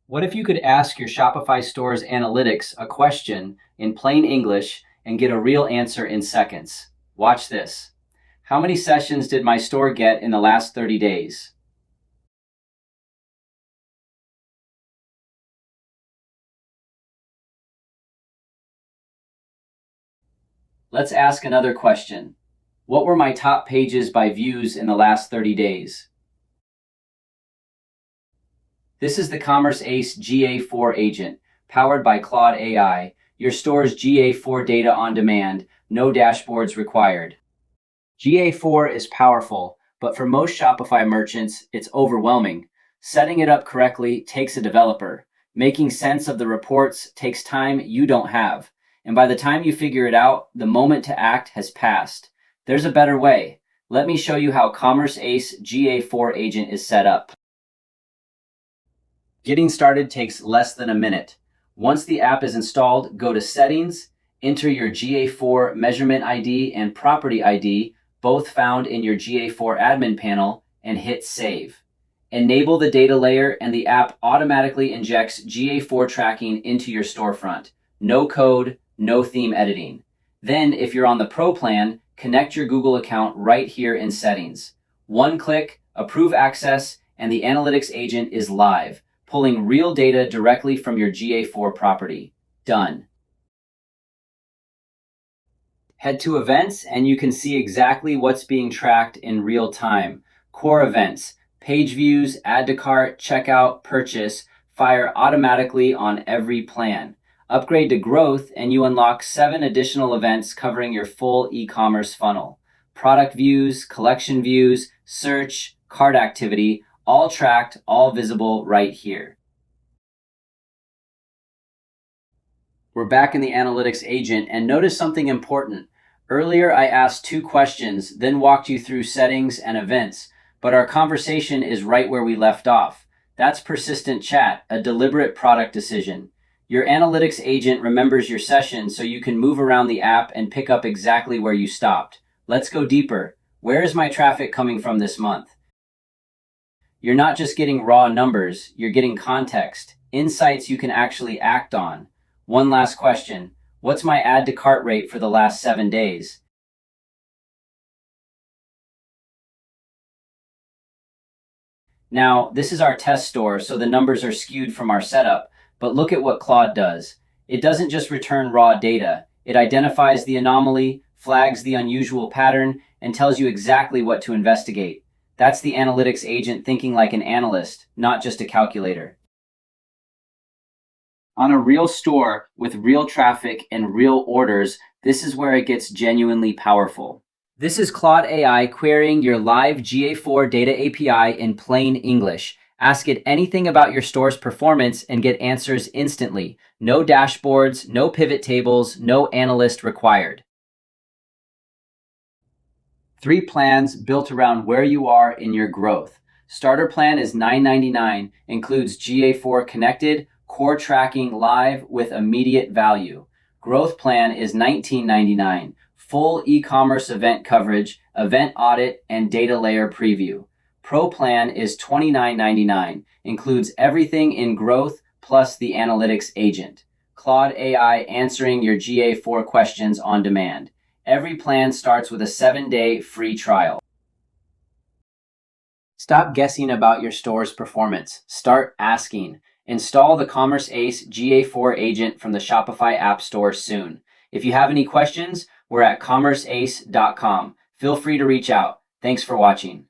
What if you could ask your Shopify store's analytics a question in plain English and get a real answer in seconds? Watch this. How many sessions did my store get in the last 30 days? Let's ask another question. What were my top pages by views in the last 30 days? This is the Commerce Ace GA4 Agent, powered by Claude AI, your store's GA4 data on demand, no dashboards required. GA4 is powerful, but for most Shopify merchants, it's overwhelming. Setting it up correctly takes a developer. Making sense of the reports takes time you don't have. And by the time you figure it out, the moment to act has passed. There's a better way. Let me show you how Commerce Ace GA4 Agent is set up. Getting started takes less than a minute. Once the app is installed, go to Settings, enter your GA4 Measurement ID and Property ID, both found in your GA4 admin panel, and hit Save. Enable the data layer and the app automatically injects GA4 tracking into your storefront. No code, no theme editing. Then, if you're on the Pro plan, connect your Google account right here in Settings. One click, approve access, and the Analytics agent is live, pulling real data directly from your GA4 property. Done. Head to Events and you can see exactly what's being tracked in real time. Core events, page views, add to cart, checkout, purchase, fire automatically on every plan. Upgrade to Growth and you unlock 7 additional events covering your full e-commerce funnel. Product views, collection views, search, cart activity, all tracked, all visible right here. We're back in the Analytics agent and notice something important. Earlier, I asked 2 questions, then walked you through settings and events, but our conversation is right where we left off. That's persistent chat, a deliberate product decision. Your Analytics agent remembers your session so you can move around the app and pick up exactly where you stopped. Let's go deeper. Where is my traffic coming from this month? You're not just getting raw numbers, you're getting context, insights you can actually act on. One last question. What's my add to cart rate for the last 7 days? Now, this is our test store, so the numbers are skewed from our setup, but look at what Claude does. It doesn't just return raw data. It identifies the anomaly, flags the unusual pattern, and tells you exactly what to investigate. That's the Analytics agent thinking like an analyst, not just a calculator. On a real store with real traffic and real orders, this is where it gets genuinely powerful. This is Claude AI querying your live GA4 data API in plain English. Ask it anything about your store's performance and get answers instantly. No dashboards, no pivot tables, no analyst required. 3 plans built around where you are in your growth. Starter plan is $9.99, includes GA4 connected, core tracking live with immediate value. Growth plan is $19.99, full e-commerce event coverage, event audit, and data layer preview. Pro plan is $29.99, includes everything in growth plus the Analytics agent. Claude AI answering your GA4 questions on demand. Every plan starts with a 7-day free trial. Stop guessing about your store's performance. Start asking. Install the Commerce Ace GA4 Agent from the Shopify App Store soon. If you have any questions, we're at commerceace.com. Feel free to reach out. Thanks for watching.